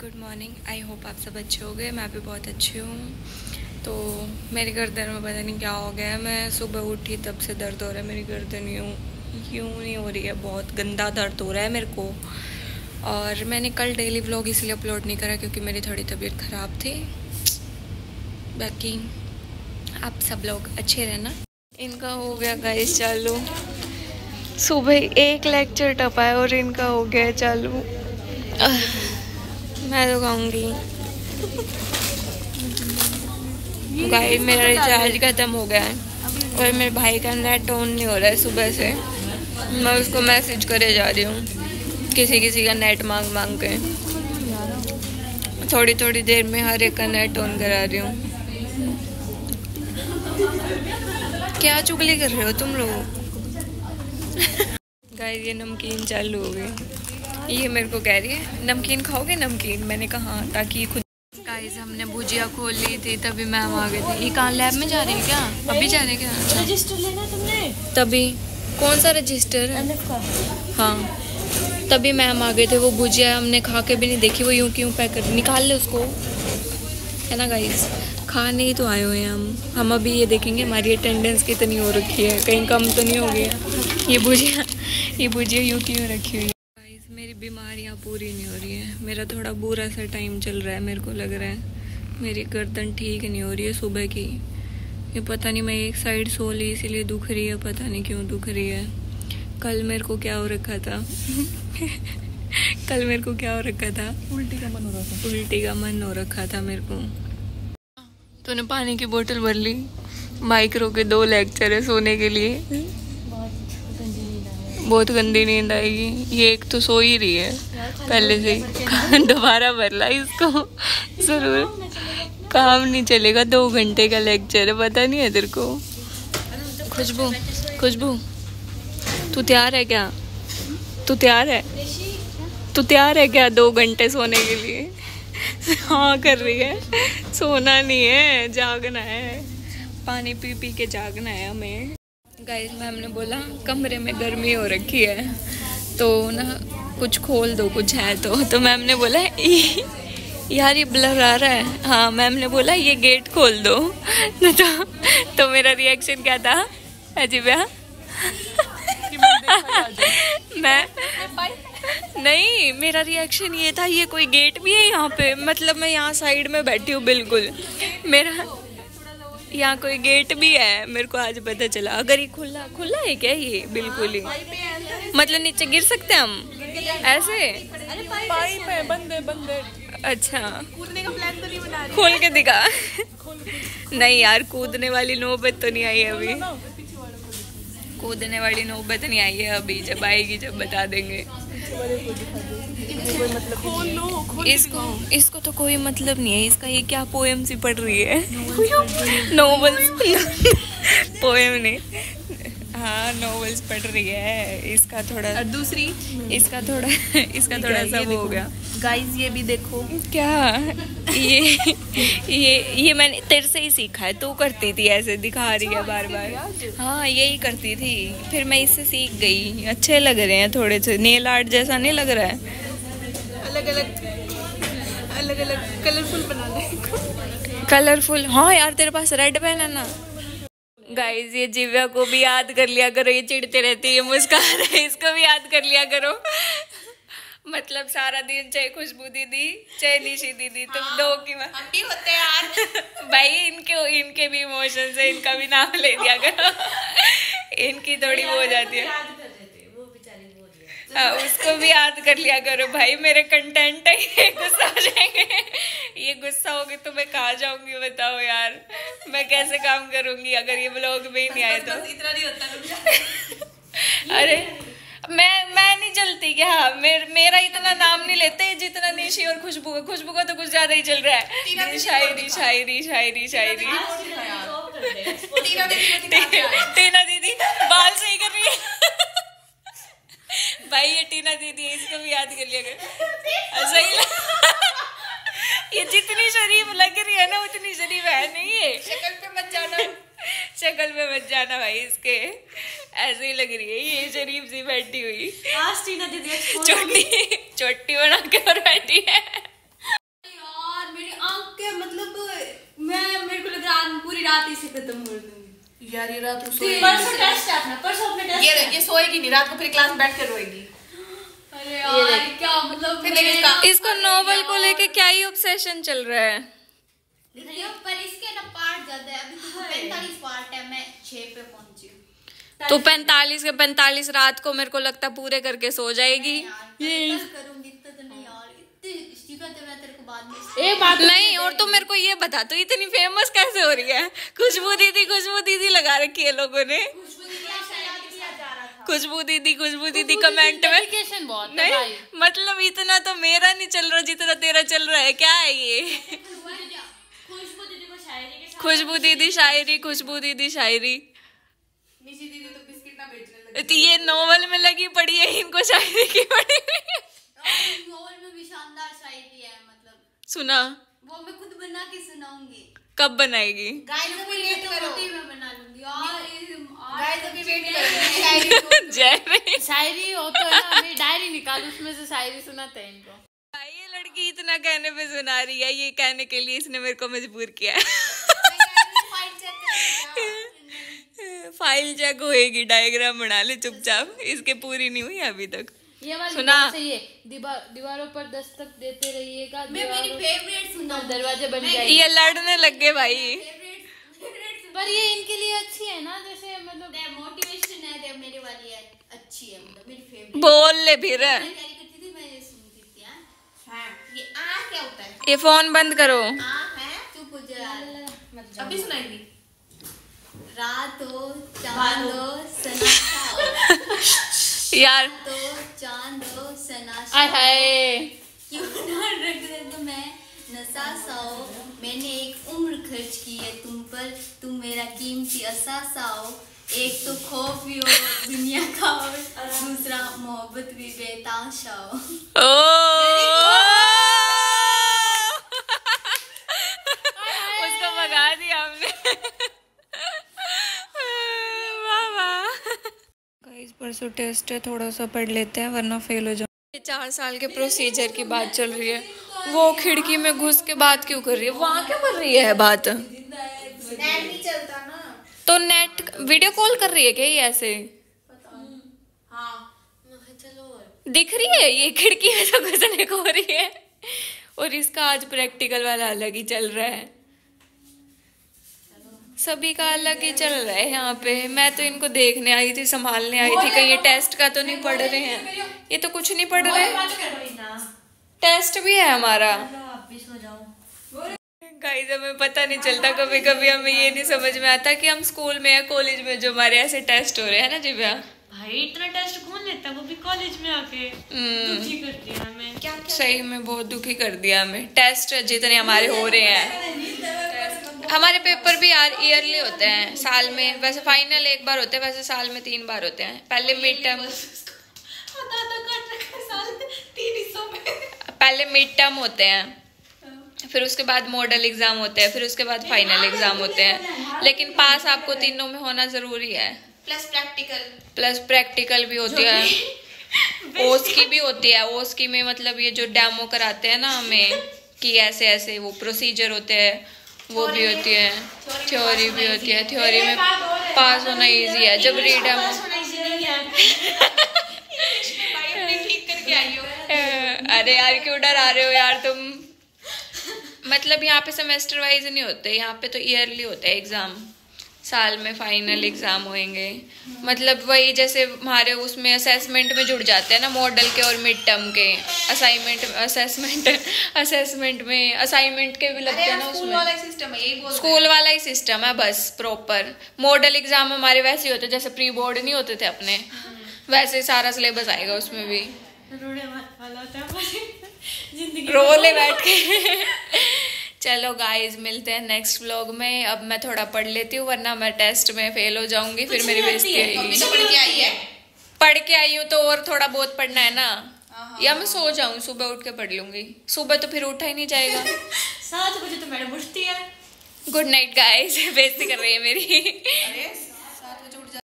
Good morning. I hope आप सब अच्छे हो गए। मैं भी बहुत अच्छी हूँ। तो मेरी गर्दन में पता नहीं क्या हो गया है। मैं सुबह उठी तब से दर्द हो रहा है। मेरी गर्दन यूँ नहीं हो रही है, बहुत गंदा दर्द हो रहा है मेरे को। और मैंने कल डेली व्लॉग इसलिए अपलोड नहीं करा क्योंकि मेरी थोड़ी तबीयत ख़राब थी। बाकी आप सब लोग अच्छे रहना। इनका हो गया गाइस चालू। सुबह एक लेक्चर टपा है और इनका हो गया चालू। मैं तो कहूँगी गाइस मेरा रिचार्ज ख़त्म हो गया है और मेरे भाई का नेट ऑन नहीं हो रहा है सुबह से। मैं उसको मैसेज करे जा रही हूँ किसी का नेट मांग के। थोड़ी थोड़ी देर में हर एक का नेट ऑन करा रही हूँ। क्या चुगली कर रहे हो तुम लोग? गाइस ये नमकीन चालू हो गई। ये मेरे को कह रही है नमकीन खाओगे नमकीन। मैंने कहा हाँ, ताकि खुद। गाइस हमने भुजिया खोल ली थी तभी मैम आ गई थी। ये कहाँ लैब में जा रही है क्या? अभी जा रही है क्या? रजिस्टर लेना तुमने? तभी कौन सा रजिस्टर? हाँ तभी मैम आ गए थे। वो भुजिया हमने खा के भी नहीं देखी, वो यूँ क्यों पैक कर निकाल ले उसको, है ना गाइस? खाने ही तो आए हुए हैं हम अभी ये देखेंगे हमारी अटेंडेंस कितनी हो रखी है, कहीं कम तो नहीं हो गया। ये भुजिया यूँ क्यों रखी हुई है? गाइस मेरी बीमारियाँ पूरी नहीं हो रही है। मेरा थोड़ा बुरा सा टाइम चल रहा है। मेरे को लग रहा है मेरी गर्दन ठीक नहीं हो रही है सुबह की। ये पता नहीं, मैं एक साइड सो ली इसीलिए दुख रही है, पता नहीं क्यों दुख रही है। कल मेरे को क्या हो रखा था? कल मेरे को क्या हो रखा था? उल्टी का मन हो रहा था। उल्टी का मन हो रखा था मेरे को। तूने पानी की बोतल भर ली। माइक्रो के 2 लेक्चर है सोने के लिए। बहुत गंदी नींद आएगी। ये एक तो सो ही रही है पहले से ही। दोबारा भर ला इसको जरूर। काम नहीं चलेगा, 2 घंटे का लेक्चर है, पता नहीं है तेरे को? खुशबू तू तैयार है क्या? तू तैयार है क्या 2 घंटे सोने के लिए? हाँ कर रही है। सोना नहीं है, जागना है। पानी पी पी के जागना है हमें। गाइस मैम ने बोला कमरे में गर्मी हो रखी है तो ना कुछ खोल दो, कुछ है तो मैम ने बोला यार ये ब्लर आ रहा है। हाँ मैम ने बोला ये गेट खोल दो। तो मेरा रिएक्शन क्या था अजीबा? मैं नहीं, मेरा रिएक्शन ये था ये कोई गेट भी है यहाँ पे? मतलब मैं यहाँ साइड में बैठी हूँ बिल्कुल, मेरा यहाँ कोई गेट भी है। मेरे को आज पता चला। अगर ये खुला है क्या? ये बिल्कुल ही मतलब नीचे गिर सकते हैं हम ऐसे? पाइप है, बंद है। अच्छा कूदने का प्लान तो नहीं बना रही? खोल के दिखा। नहीं यार कूदने वाली नौबत तो नहीं आई है अभी। कूदने वाली नौबत नहीं आई है अभी, जब आएगी जब बता देंगे। इसको तो कोई मतलब नहीं है। इसका ये क्या पोएम सी पढ़ रही है? नॉवेल्स पोएम नहीं, हाँ नॉवेल्स पढ़ रही है। इसका थोड़ा और दूसरी इसका थोड़ा सा वो हो गया। गाइस ये भी देखो क्या ये मैंने तेरे से ही सीखा है। तू करती थी ऐसे, दिखा रही है बार बार। हाँ यही करती थी, फिर मैं इससे सीख गई। अच्छे लग रहे हैं थोड़े से, नेल आर्ट जैसा नहीं लग रहा है? अलग अलग कलरफुल बना दे। कलरफुल? हाँ यार तेरे पास रेड पेन है ना? गाइस ये जिव्या को भी याद कर लिया करो, ये चिढ़ते रहती है, मुस्कान है, इसको भी याद कर लिया करो। मतलब सारा दिन चाहे खुशबू दीदी चाहे निशी दीदी, तुम दो की हम भी होते हैं यार। भाई इनके भी इमोशंस है, इनका भी नाम ले दिया करो। इनकी थोड़ी वो हो जाती है। उसको भी याद कर लिया करो भाई, मेरे कंटेंट है। ये गुस्सा हो जाएंगे, ये गुस्सा होगी तो मैं कहाँ जाऊंगी बताओ यार? मैं कैसे काम करूंगी अगर ये व्लॉग में ही नहीं आए तो? इतना नहीं होता। अरे मैं नहीं जलती क्या? मेरा इतना नाम नहीं लेते जितना निशी और खुशबू का तो कुछ ज्यादा ही चल रहा है। शायरी। टीना दीदी बाल सही कर रही है। भाई ये टीना दीदी है, इसको भी याद कर लिया कर। सही ये जितनी शरीफ लग रही है ना उतनी शरीफ है नहीं है। शक्ल पे मत जाना भाई, इसके ऐसे ही लग रही है ये शरीफ सी बैठी हुई। आज टीना दीदी चोटी बना के और बैठी है। यार ये रात को परसों टेस्ट है अपना, परसों अपने टेस्ट ये सोएगी नहीं रात को, फिर क्लास बैठ कर रोएगी। अरे यार क्या मतलब, इसको नोवेल को लेके क्या ही ऑब्सेशन चल रहा है। पर इसके ना पार्ट ज्यादा है, अभी तो 45 पार्ट है, मैं 6 पे पहुंची हूँ। तो 45 के 45 रात को मेरे को लगता पूरे करके सो जाएगी। ये करूंगी इतना तो नहीं यार, इतनी स्टीफन तो मैं तेरे को बाद में एक बात नहीं। और तो मेरे को ये बता, तो इतनी फेमस कैसे हो रही है? खुशबू दीदी लगा रखी है लोगों ने, खुशबू दीदी कमेंट में। बहुत नहीं मतलब इतना तो मेरा नहीं चल रहा जितना तेरा चल रहा है। क्या है ये? खुशबू दीदी शायरी। निशी दीदी तो बिस्किट ना बेचने लगी। तो ये नोवेल में लगी पड़ी है, इनको शायरी की पड़ी हुई है। नोवेल में भी शानदार शायरी है, मतलब सुना? वो मैं खुद बना के सुनाऊंगी। कब बनाएगी? गाइस अभी वेट करो, मैं बना लूंगी यार। गाइस अभी वेट करो। शायरी हो तो है ना, मैं डायरी निकाल उसमें से शायरी सुनाते हैं इनको। ये लड़की इतना कहने पे सुना रही है, ये कहने के लिए इसने मेरे को मजबूर किया है। फाइल चेक होएगी, डायग्राम बना ले चुपचाप, इसके पूरी नहीं हुई अभी तक। ये वाली सुना? सही है, दीवारों पर दस्तक देते रहिएगा, मैं मेरी फेवरेट सुना, दरवाजे बन जाएंगे। ये लड़ने लग गए भाई। पर ये इनके लिए अच्छी है ना, जैसे मतलब मोटिवेशन है, मेरी वाली है अच्छी है, मतलब मेरी फेवरेट। बोल ले फिर। मैं करती थी, मैं ये सुनती थी। हां ये आ क्या होता है? ये फोन बंद करो। आ है चुप हो जा, अभी सुनाएगी। रातों चांदो सनासाओ यार तो चांदो सनासाओ, आय हाय, क्यों ना रख दे तो मैं नसासाओ। मैंने एक उम्र खर्च की है तुम पर, तुम मेरा कीमती असासाओ। एक तो खौफ भी हो दुनिया का, और दूसरा मोहब्बत भी बेताशाओ। उसको भगा दिया हमने। गाइस परसों टेस्ट है, थोड़ा सा पढ़ लेते हैं वरना फेल हो जाओ। 4 साल के प्रोसीजर की बात चल रही है, वो खिड़की में घुस के बात क्यों कर रही है? वहाँ क्यों कर रही है बात? नेट नहीं चलता ना, तो नेट वीडियो कॉल कर रही है क्या ये ऐसे? हाँ चलो दिख रही है ये खिड़की में तो घुसने को हो रही है। और इसका आज प्रैक्टिकल वाला अलग ही चल रहा है, सभी का अलग ही चल रहा है यहाँ पे। मैं तो इनको देखने आई थी, संभालने आई थी, कहीं ये टेस्ट का तो नहीं पढ़ रहे हैं। ये तो कुछ नहीं पढ़ रहे, टेस्ट भी है हमारा। गाइस हमें पता नहीं चलता, कभी कभी हमें ये नहीं समझ में आता कि हम स्कूल में या कॉलेज में जो हमारे ऐसे टेस्ट हो रहे हैं ना दिव्या। भाई इतना टेस्ट कौन लेता है, वो भी कॉलेज में आके। दुखी कर दिया हमें, क्या सही में बहुत दुखी कर दिया हमें। टेस्ट जितने हमारे हो रहे हैं, हमारे पेपर भी यार ईयरली होते हैं, साल में। वैसे फाइनल एक बार होते हैं, वैसे साल में 3 बार होते हैं। पहले मिड टर्म, पहले मिड टर्म होते हैं, फिर उसके बाद मॉडल एग्जाम होते हैं, फिर उसके बाद फाइनल एग्जाम होते हैं। लेकिन पास आपको तीनों में होना जरूरी है, प्लस प्रैक्टिकल भी होती है, ओस की भी होती है। ओस की में मतलब ये जो डेमो कराते हैं ना हमें कि ऐसे ऐसे वो प्रोसीजर होते हैं, वो भी होती है। थ्योरी भी होती है, थ्योरी में पास होना इजी है। जब रीडेमो अरे यार क्यों डरा रहे हो यार तुम? मतलब यहाँ पे सेमेस्टर वाइज नहीं होते, यहाँ पे तो ईयरली होते हैं एग्जाम। साल में फाइनल एग्जाम होंगे, मतलब वही जैसे हमारे उसमें असेसमेंट में जुड़ जाते हैं ना, मॉडल के और मिड टर्म के। असेसमेंट में असाइनमेंट के भी लगते हैं ना उसमें। स्कूल वाला ही सिस्टम है बस प्रॉपर। मॉडल एग्जाम हमारे वैसे ही होते जैसे प्री बोर्ड नहीं होते थे अपने, वैसे सारा सिलेबस आएगा उसमें भी। रोले बैठ के। चलो गाइस मिलते हैं नेक्स्ट व्लॉग में। अब मैं थोड़ा पढ़ लेती हूँ वरना मैं टेस्ट में फेल हो जाऊंगी, फिर मेरी बेइज्जती होगी। पढ़ के आई हूँ तो और थोड़ा बहुत पढ़ना है ना, या मैं सो जाऊँ, सुबह उठ के पढ़ लूंगी। सुबह तो फिर उठा ही नहीं जाएगा। 7 बजे तो मैडम उठती है। Good night guys. बेइज्जती कर रही है मेरी।